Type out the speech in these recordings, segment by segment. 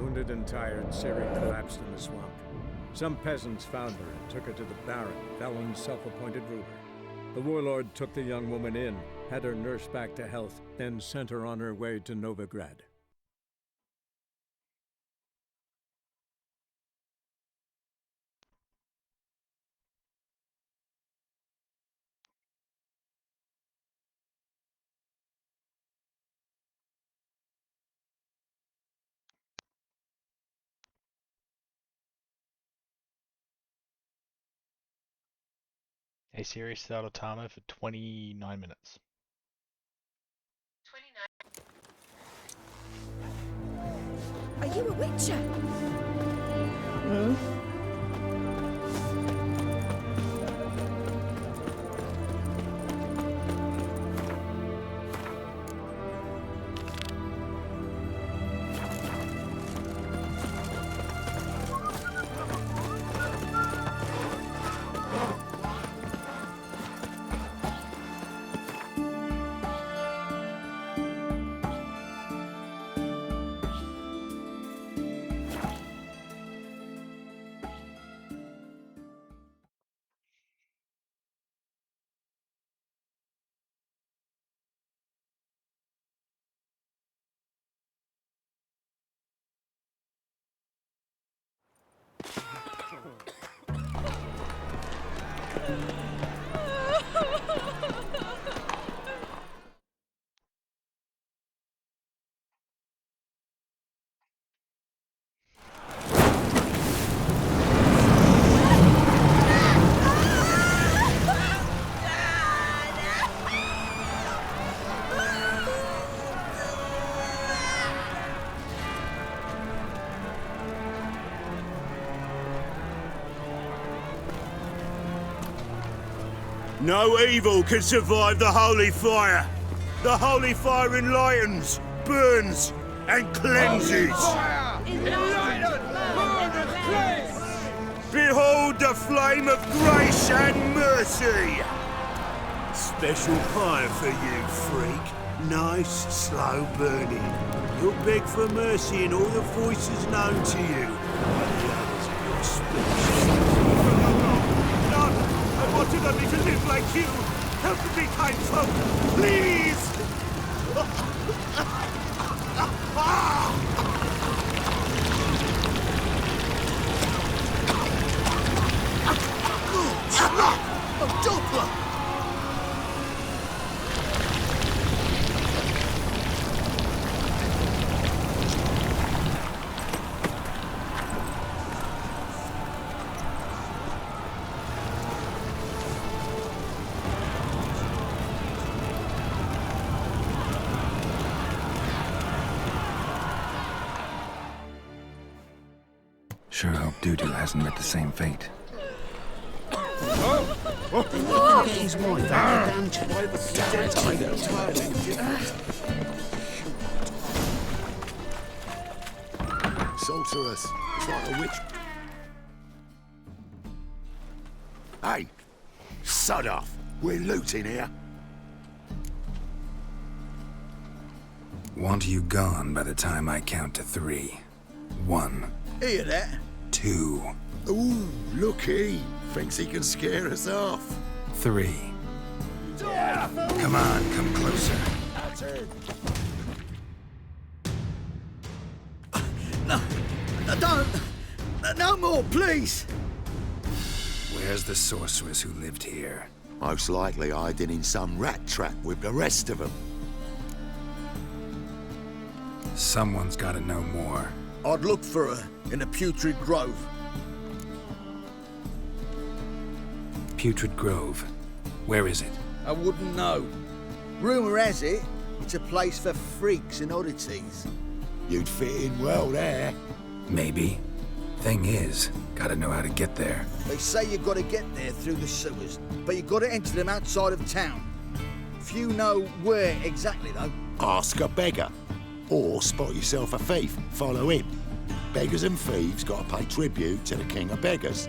Wounded and tired, Ciri collapsed in the swamp. Some peasants found her and took her to the Baron, Valen's self-appointed ruler. The warlord took the young woman in, had her nursed back to health, then sent her on her way to Novigrad. A series set out a timer for 29 minutes. 29. Are you a witcher? Hmm? No evil can survive the holy fire. The holy fire enlightens, burns, and cleanses. Behold the flame of grace and mercy. Special fire for you, freak. Nice, slow burning. You'll beg for mercy in all the voices known to you by the others of your species. I wanted only to live like you. Help me, kind folk, please! Oh, Doppler! Sure hope Dudu hasn't met the same fate. His wife out of dungeon. Sorceress. It's like a witch. Hey! Sod off! We're looting here. Want you gone by the time I count to 3. 1. Hear that? 2. Ooh, looky. Thinks he can scare us off. 3. Come on, come closer. No, don't. No more, please. Where's the sorceress who lived here? Most likely hiding in some rat trap with the rest of them. Someone's gotta know more. I'd look for her in the Putrid Grove. Putrid Grove. Where is it? I wouldn't know. Rumour has it, it's a place for freaks and oddities. You'd fit in well there. Maybe. Thing is, gotta know how to get there. They say you gotta get there through the sewers, but you gotta enter them outside of town. Few know where exactly, though. Ask a beggar. Or spot yourself a thief, follow him. Beggars and thieves gotta pay tribute to the king of beggars.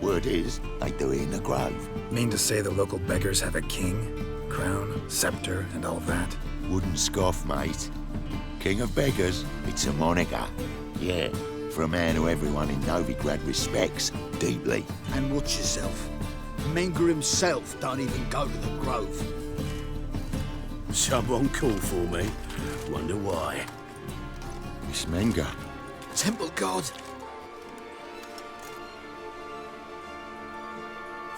Word is, they do it in the grove. Mean to say the local beggars have a king, crown, scepter, and all that? Wouldn't scoff, mate. King of beggars, it's a moniker. Yeah, for a man who everyone in Novigrad respects deeply. And watch yourself. Menger himself don't even go to the Grove. Someone called for me. Wonder why. Miss Menger. Temple God.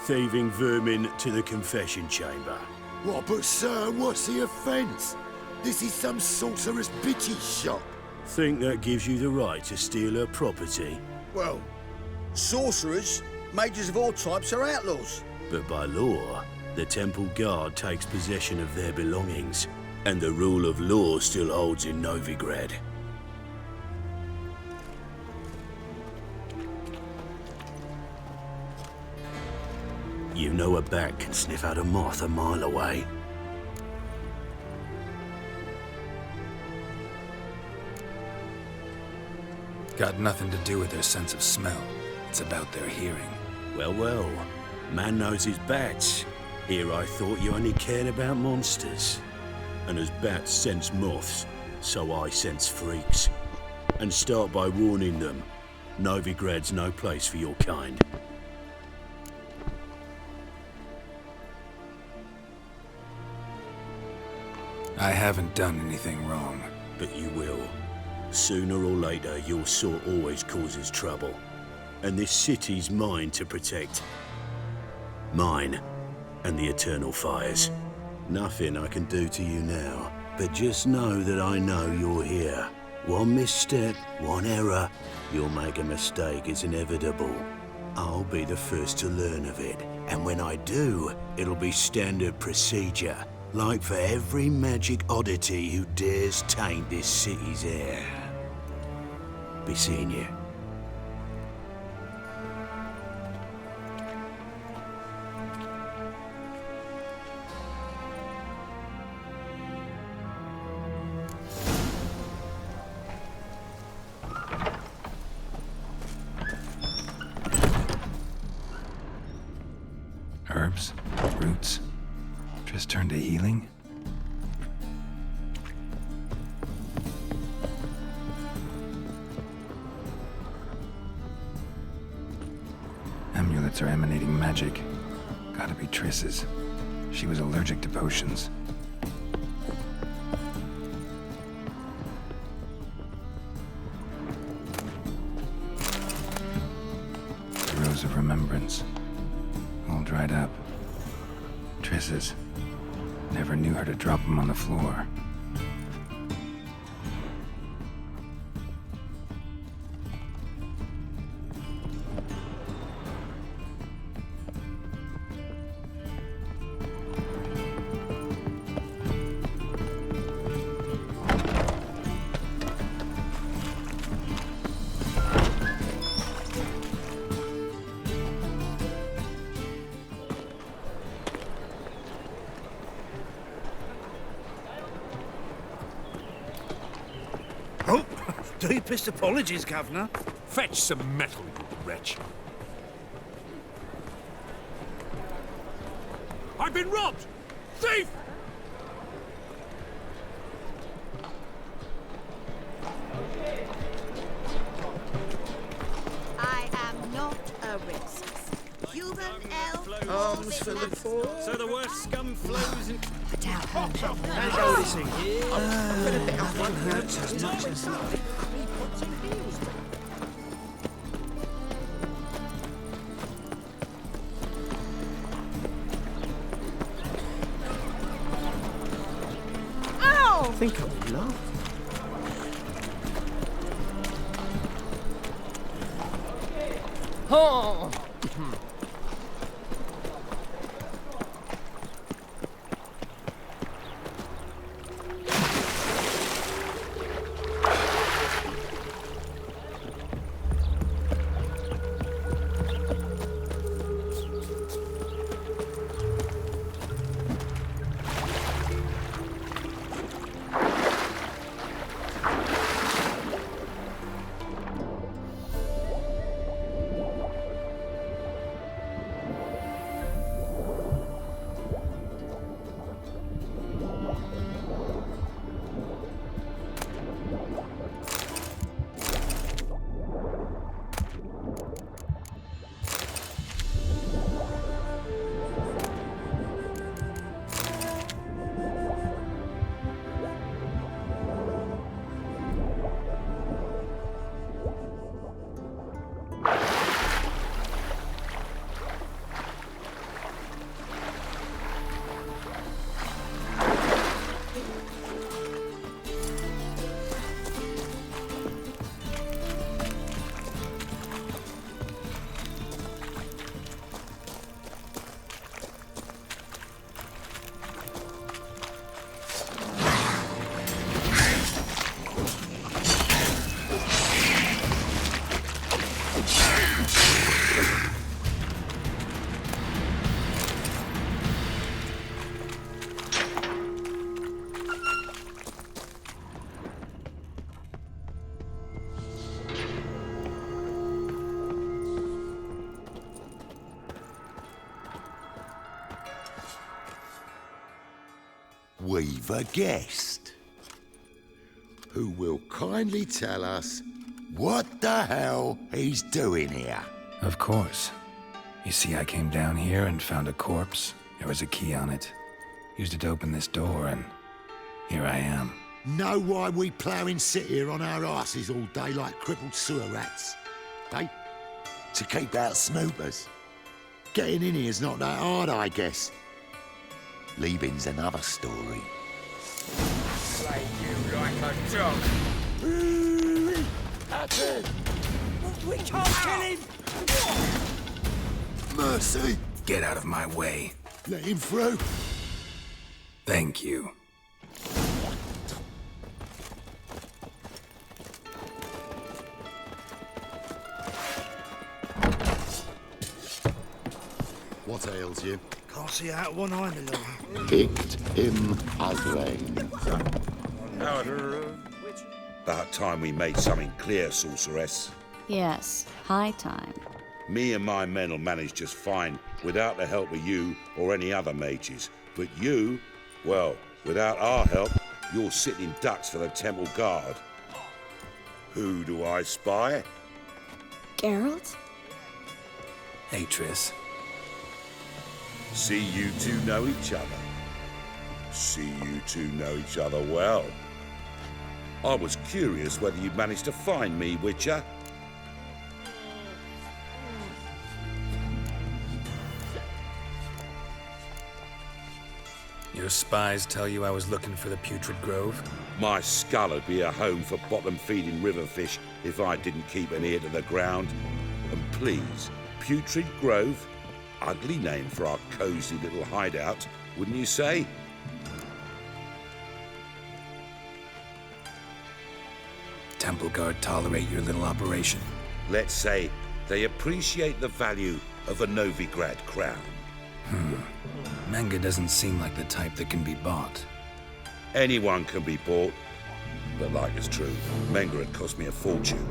Thieving vermin to the confession chamber. What, but sir, what's the offence? This is some sorcerer's bitch's shop. Think that gives you the right to steal her property? Well, sorcerers, mages of all types are outlaws. But by law, the temple guard takes possession of their belongings, and the rule of law still holds in Novigrad. You know a bat can sniff out a moth a mile away. Got nothing to do with their sense of smell. It's about their hearing. Well, well. Man knows his bats. Here I thought you only cared about monsters. And as bats sense moths, so I sense freaks. And start by warning them. Novigrad's no place for your kind. I haven't done anything wrong. But you will. Sooner or later, your sort always causes trouble. And this city's mine to protect. Mine and the eternal fires. Nothing I can do to you now, but just know that I know you're here. One misstep, one error, you'll make a mistake, it's inevitable. I'll be the first to learn of it, and when I do, it'll be standard procedure, like for every magic oddity who dares taint this city's air. Be seeing you. Herbs, roots, just turn to healing. Amulets are emanating magic. Gotta be Triss's. She was allergic to potions. The Rose of Remembrance. All dried up. Triss's. Never knew her to drop them on the floor. Oh, deepest apologies, Governor. Fetch some metal, you wretch. I've been robbed! Thief! I am not a racist. Human, elf, Arms for the poor. So the worst scum flows in... I doubt her. How's all this thing? Hurts as much as life. Ow! I think I'm in love. Oh! we've a guest who will kindly tell us what the hell he's doing here. Of course. You see, I came down here and found a corpse. There was a key on it. Used it to open this door, and here I am. Know why we plough and sit here on our asses all day like crippled sewer rats? Eh? To keep out snoopers. Getting in here's not that hard, I guess. Leaving's another story. Play you like a dog. That's it! We can't kill him! Mercy! Get out of my way. Let him through. Thank you. What ails you? Can't see out one eye, my lord. Picked him ugly. About time we made something clear, sorceress. Yes, high time. Me and my men'll manage just fine without the help of you or any other mages. But you, well, without our help, you're sitting ducks for the temple guard. Who do I spy? Geralt? Hey, Triss. See you two know each other. See you two know each other well. I was curious whether you'd managed to find me, Witcher. Your spies tell you I was looking for the Putrid Grove? My skull would be a home for bottom-feeding river fish if I didn't keep an ear to the ground. And please, Putrid Grove? Ugly name for our cozy little hideout, wouldn't you say? Temple Guard tolerate your little operation? Let's say they appreciate the value of a Novigrad crown. Manga doesn't seem like the type that can be bought. Anyone can be bought, but like it's true, Novigrad cost me a fortune.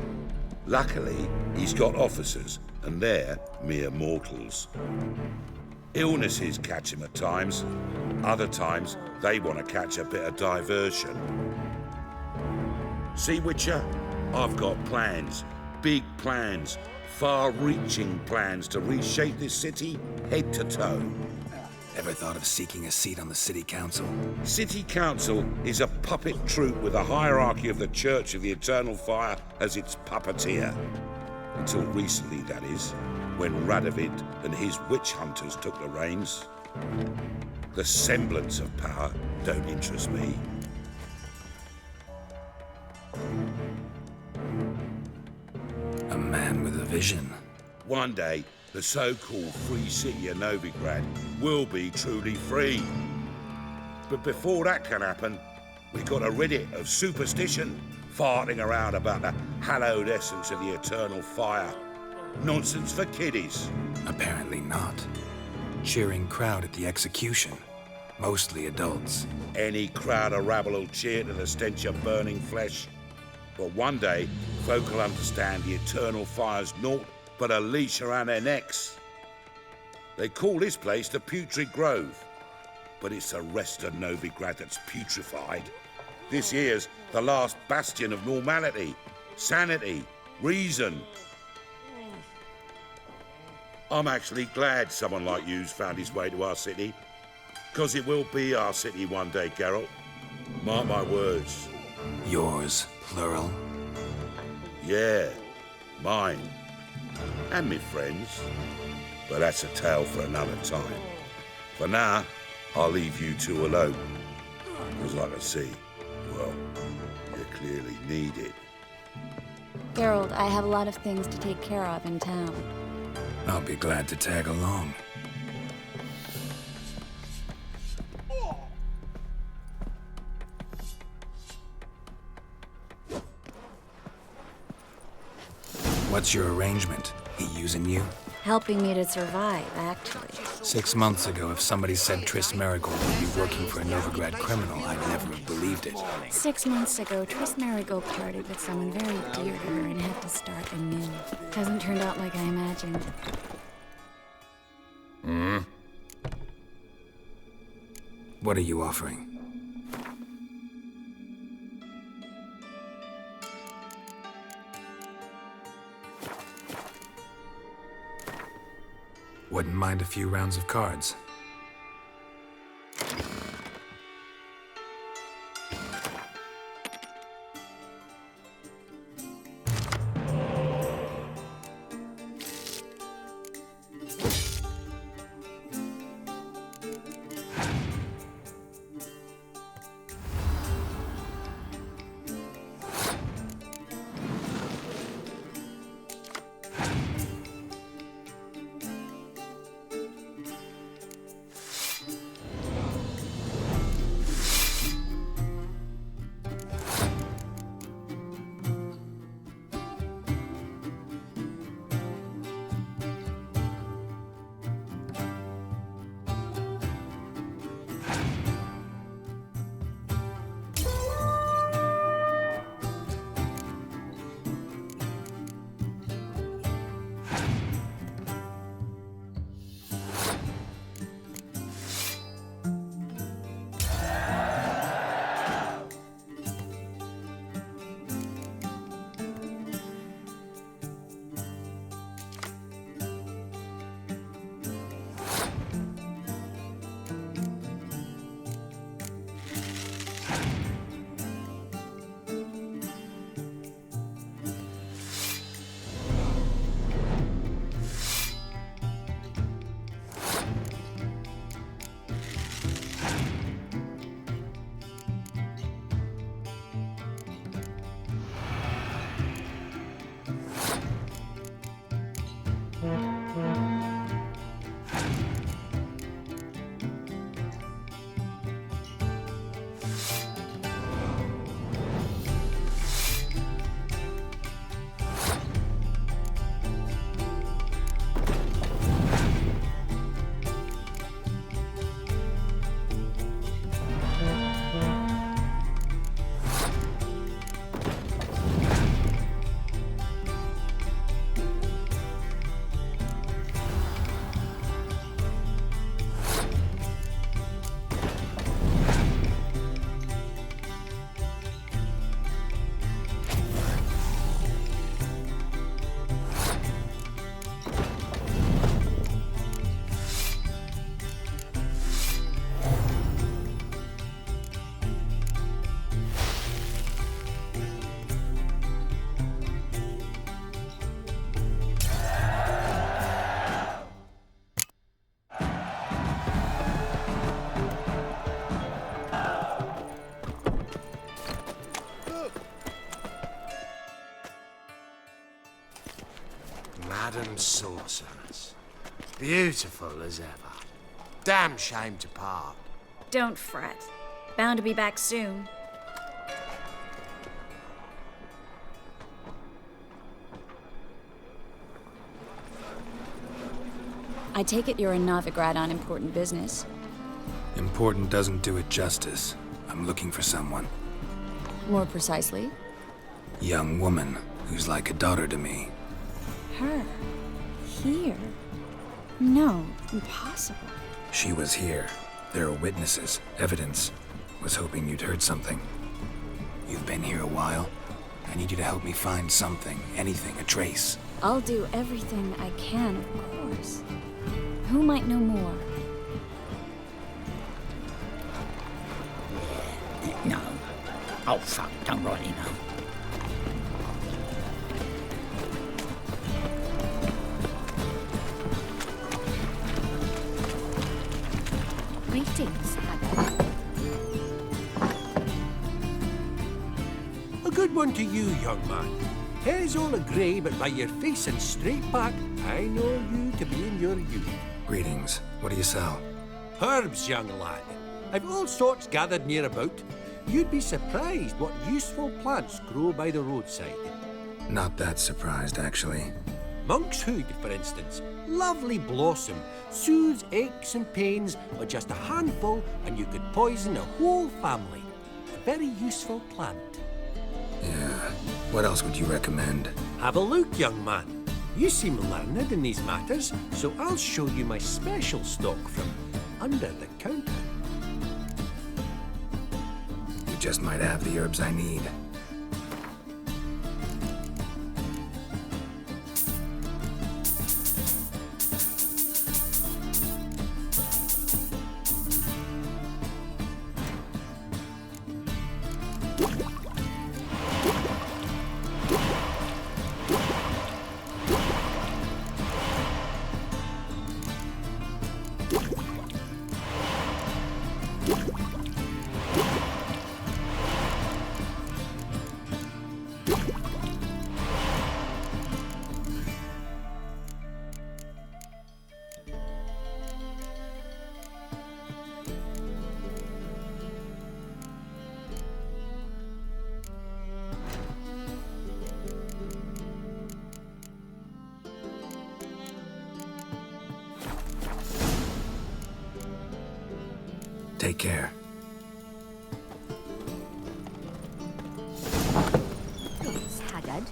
Luckily, he's got officers, and they're mere mortals. Illnesses catch him at times. Other times, they want to catch a bit of diversion. See, Witcher? I've got plans. Big plans. Far-reaching plans to reshape this city head to toe. Ever thought of seeking a seat on the city council? City council is a puppet troupe with a hierarchy of the Church of the Eternal Fire as its puppeteer. Until recently, that is, when Radovid and his witch hunters took the reins. The semblance of power don't interest me. A man with a vision. One day, the so-called free city of Novigrad will be truly free. But before that can happen, we've got to rid it of superstition, farting around about the hallowed essence of the eternal fire. Nonsense for kiddies. Apparently not. Cheering crowd at the execution. Mostly adults. Any crowd of rabble will cheer to the stench of burning flesh. But one day, folk will understand the eternal fire's naught but a leash around their necks. They call this place the Putrid Grove, but it's the rest of Novigrad that's putrefied. This here's the last bastion of normality, sanity, reason. I'm actually glad someone like you's found his way to our city, because it will be our city one day, Geralt. Mark my words. Yours, plural? Yeah, mine. And me friends. But that's a tale for another time. For now, I'll leave you two alone. Because like I see, well, you clearly need it. Geralt, I have a lot of things to take care of in town. I'll be glad to tag along. What's your arrangement? He using you? Helping me to survive, actually. 6 months ago, if somebody said Triss Marigold would be working for a Novigrad criminal, I'd never have believed it. 6 months ago, Triss Marigold parted with someone very dear to her and had to start anew. Hasn't turned out like I imagined. What are you offering? Wouldn't mind a few rounds of cards. Madam Sorceress. Beautiful as ever. Damn shame to part. Don't fret. Bound to be back soon. I take it you're in Novigrad on important business. Important doesn't do it justice. I'm looking for someone. More precisely? Young woman who's like a daughter to me. Her? Here? No, impossible. She was here. There are witnesses, evidence. Was hoping you'd heard something. You've been here a while. I need you to help me find something, anything, a trace. I'll do everything I can, of course. Who might know more? No. Oh, fuck, don't really know. Greetings, A good one to you, young man. Hair's all a-grey, but by your face and straight back, I know you to be in your youth. Greetings. What do you sell? Herbs, young lad. I've all sorts gathered near about. You'd be surprised what useful plants grow by the roadside. Not that surprised, actually. Monk's hood, for instance. Lovely blossom. Soothes aches and pains, but just a handful and you could poison a whole family. A very useful plant. Yeah. What else would you recommend? Have a look, young man. You seem learned in these matters, so I'll show you my special stock from under the counter. You just might have the herbs I need. Take care. It's haggard.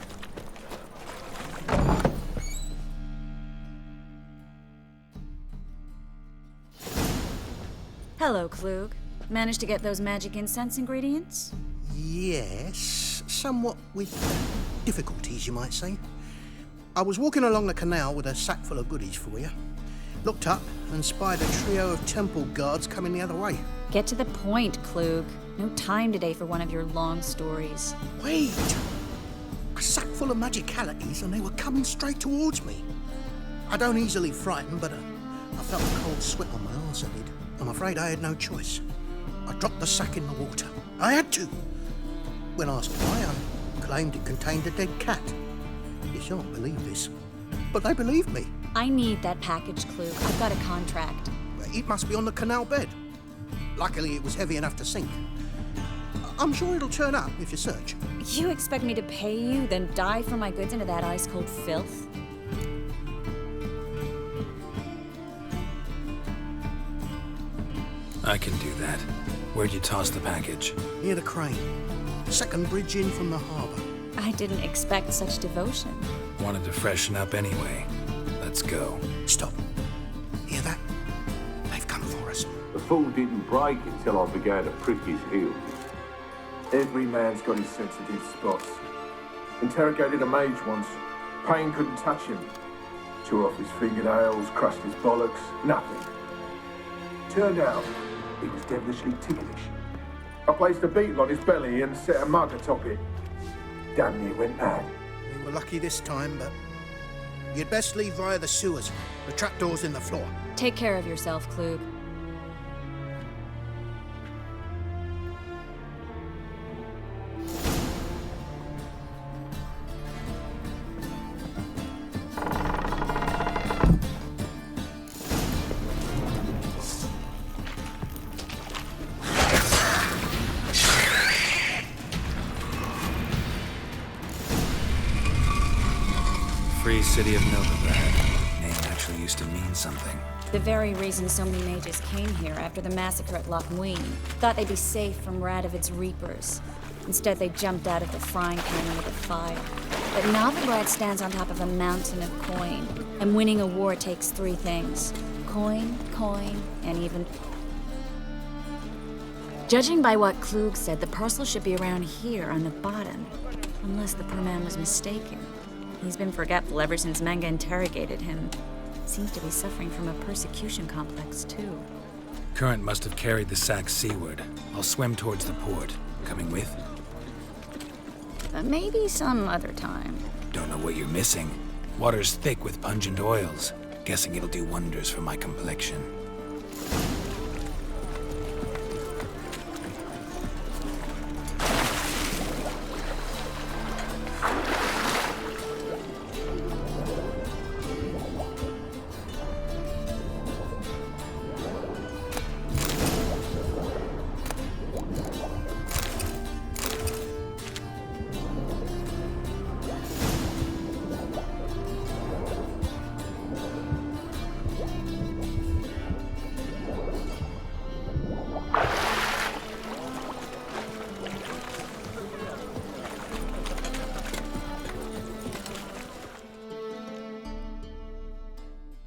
Hello, Klug. Managed to get those magic incense ingredients? Yes, somewhat with difficulties, you might say. I was walking along the canal with a sack full of goodies for you. Looked up and spied a trio of temple guards coming the other way. Get to the point, Klug. No time today for one of your long stories. Wait! A sack full of magicalities and they were coming straight towards me. I don't easily frighten, but I felt a cold sweat on my arse, I did. I'm afraid I had no choice. I dropped the sack in the water. I had to. When asked why, I claimed it contained a dead cat. You shan't believe this, but they believed me. I need that package, Klug. I've got a contract. It must be on the canal bed. Luckily, it was heavy enough to sink. I'm sure it'll turn up if you search. You expect me to pay you, then dive for my goods into that ice-cold filth? I can do that. Where'd you toss the package? Near the crane. Second bridge in from the harbour. I didn't expect such devotion. Wanted to freshen up anyway. Let's go. Stop. Hear that? They've come for us. The fool didn't break until I began to prick his heels. Every man's got his sensitive spots. Interrogated a mage once. Pain couldn't touch him. Tore off his fingernails, crushed his bollocks, nothing. Turned out, he was devilishly ticklish. I placed a beetle on his belly and set a mug atop it. Damn near went mad. We were lucky this time, but you'd best leave via the sewers. The trapdoor's in the floor. Take care of yourself, Klug. Free city of Novigrad. Name actually used to mean something. The very reason so many mages came here after the massacre at Loch Muin. Thought they'd be safe from Radovid's reapers. Instead, they jumped out of the frying pan into the fire. But Novigrad stands on top of a mountain of coin. And winning a war takes three things. Coin, and even... Judging by what Klug said, the parcel should be around here on the bottom. Unless the poor man was mistaken. He's been forgetful ever since Manga interrogated him. Seems to be suffering from a persecution complex, too. Current must have carried the sack seaward. I'll swim towards the port. Coming with? Maybe some other time. Don't know what you're missing. Water's thick with pungent oils. Guessing it'll do wonders for my complexion.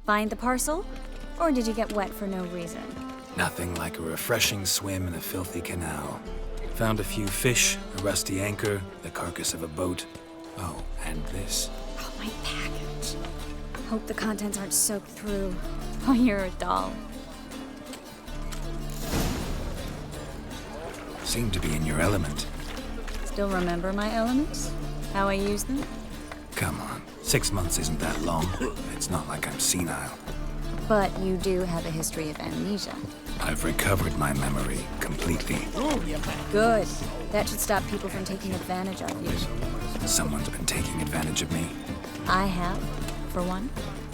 Find the parcel? Or did you get wet for no reason? Nothing like a refreshing swim in a filthy canal. Found a few fish, a rusty anchor, the carcass of a boat. Oh, and this. Oh, my package. Hope the contents aren't soaked through. Oh, you're a doll. Seem to be in your element. Still remember my elements? How I use them? Come on. 6 months isn't that long. It's not like I'm senile. But you do have a history of amnesia. I've recovered my memory completely. Good. That should stop people from taking advantage of you. Someone's been taking advantage of me. I have, for one.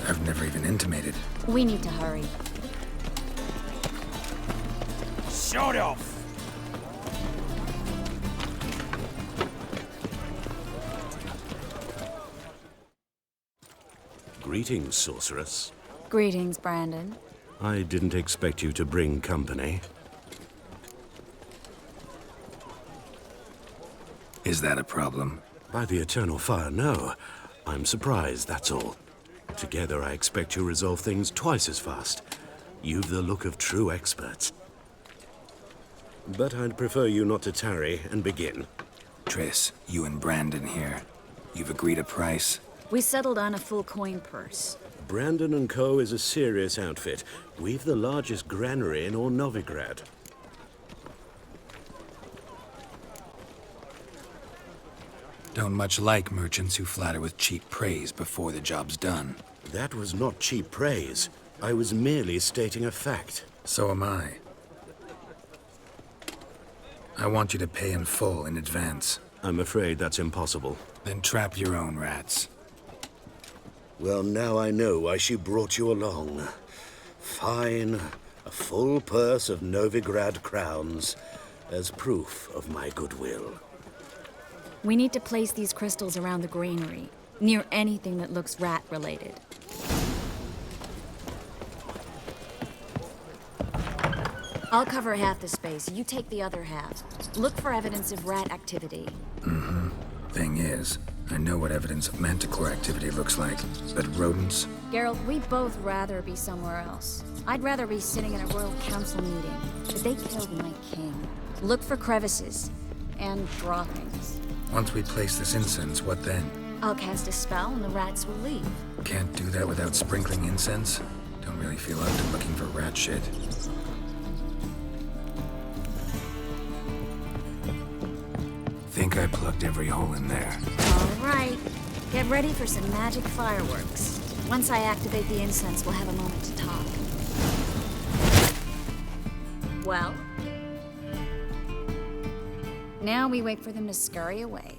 I've never even intimated. We need to hurry. Shut off! Greetings, sorceress. Greetings, Brandon. I didn't expect you to bring company. Is that a problem? By the eternal fire, no. I'm surprised, that's all. Together, I expect you resolve things twice as fast. You've the look of true experts. But I'd prefer you not to tarry and begin. Triss, you and Brandon here. You've agreed a price? We settled on a full coin purse. Brandon and Co. is a serious outfit. We've the largest granary in all Novigrad. Don't much like merchants who flatter with cheap praise before the job's done. That was not cheap praise. I was merely stating a fact. So am I. I want you to pay in full in advance. I'm afraid that's impossible. Then trap your own rats. Well, now I know why she brought you along. Fine. A full purse of Novigrad crowns as proof of my goodwill. We need to place these crystals around the granary, near anything that looks rat-related. I'll cover half the space, you take the other half. Look for evidence of rat activity. Mm-hmm. Thing is, I know what evidence of manticore activity looks like, but rodents? Geralt, we'd both rather be somewhere else. I'd rather be sitting in a royal council meeting, but they killed my king. Look for crevices, and droppings. Once we place this incense, what then? I'll cast a spell and the rats will leave. Can't do that without sprinkling incense? Don't really feel up to looking for rat shit. Think I plugged every hole in there. All right. Get ready for some magic fireworks. Once I activate the incense, we'll have a moment to talk. Well? Now we wait for them to scurry away.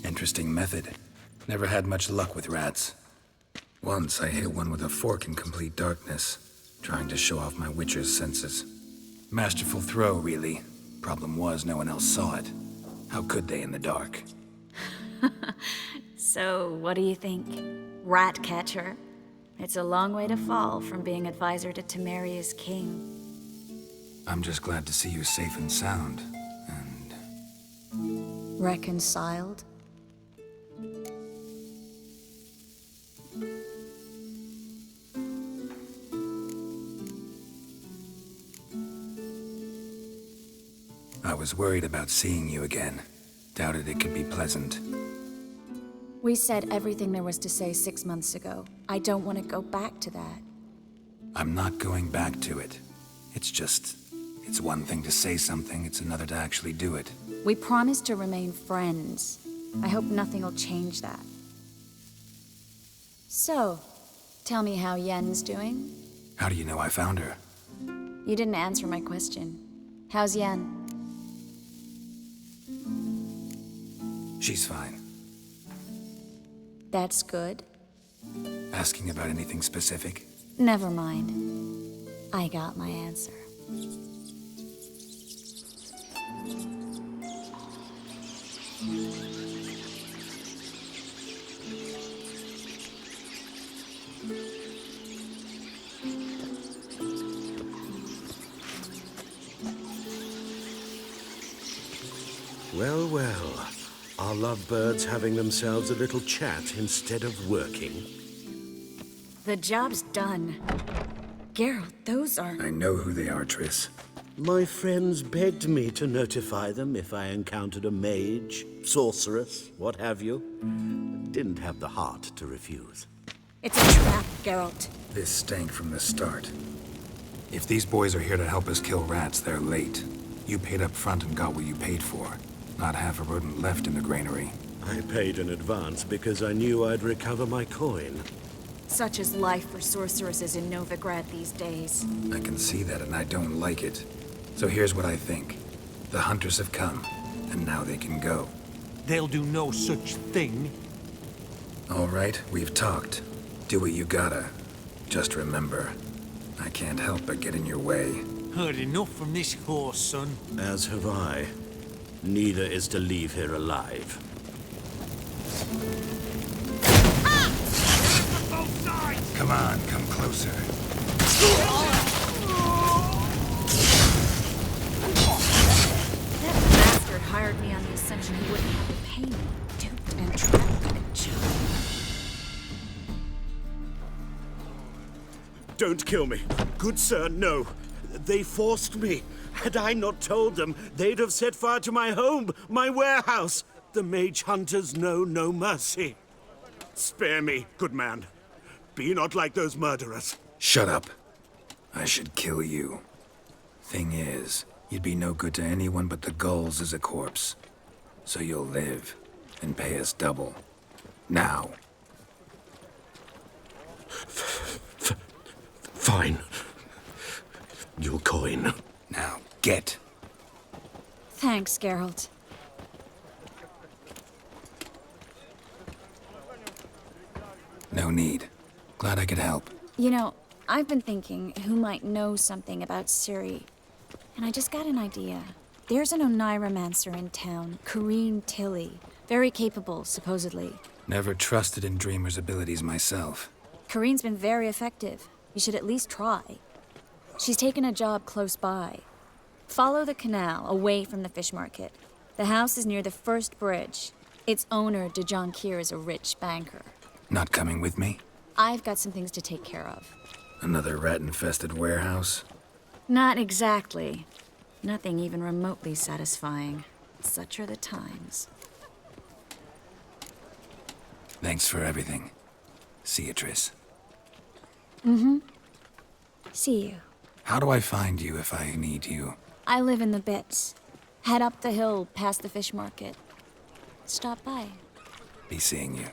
Interesting method. Never had much luck with rats. Once I hit one with a fork in complete darkness, trying to show off my witcher's senses. Masterful throw, really. Problem was, no one else saw it. How could they in the dark? So, what do you think? Rat catcher? It's a long way to fall from being advisor to Temeria's king. I'm just glad to see you safe and sound, and... Reconciled? I was worried about seeing you again. Doubted it could be pleasant. We said everything there was to say 6 months ago. I don't want to go back to that. I'm not going back to it. It's just... It's one thing to say something, it's another to actually do it. We promised to remain friends. I hope nothing will change that. So, tell me how Yen's doing? How do you know I found her? You didn't answer my question. How's Yen? She's fine. That's good. Asking about anything specific? Never mind. I got my answer. Well, well. Our lovebirds having themselves a little chat instead of working. The job's done. Geralt, those are... I know who they are, Triss. My friends begged me to notify them if I encountered a mage, sorceress, what have you. Didn't have the heart to refuse. It's a trap, Geralt. This stank from the start. If these boys are here to help us kill rats, they're late. You paid up front and got what you paid for. Not half a rodent left in the granary. I paid in advance because I knew I'd recover my coin. Such is life for sorceresses in Novigrad these days. I can see that, and I don't like it. So here's what I think. The hunters have come, and now they can go. They'll do no such thing. All right, we've talked. Do what you gotta. Just remember, I can't help but get in your way. Heard enough from this horse, son. As have I. Neither is to leave here alive. Come on, come closer. That bastard hired me he wouldn't have to pay me. Duped and trapped like a joke. Don't kill me. Good sir, no. They forced me. Had I not told them, they'd have set fire to my home, my warehouse. The mage hunters know no mercy. Spare me, good man. Be not like those murderers. Shut up. I should kill you. Thing is, you'd be no good to anyone but the gulls as a corpse. So you'll live and pay us double. Now. Fine. Your coin. Now, get. Thanks, Geralt. No need. Glad I could help. You know, I've been thinking who might know something about Ciri. And I just got an idea. There's an Oneiromancer in town, Corrine Tilly. Very capable, supposedly. Never trusted in Dreamer's abilities myself. Corrine's been very effective. You should at least try. She's taken a job close by. Follow the canal, away from the fish market. The house is near the first bridge. Its owner, de Jonquier, is a rich banker. Not coming with me? I've got some things to take care of. Another rat-infested warehouse? Not exactly. Nothing even remotely satisfying. Such are the times. Thanks for everything. See you, Triss. Mm-hmm. See you. How do I find you if I need you? I live in the Bits. Head up the hill past the fish market. Stop by. Be seeing you.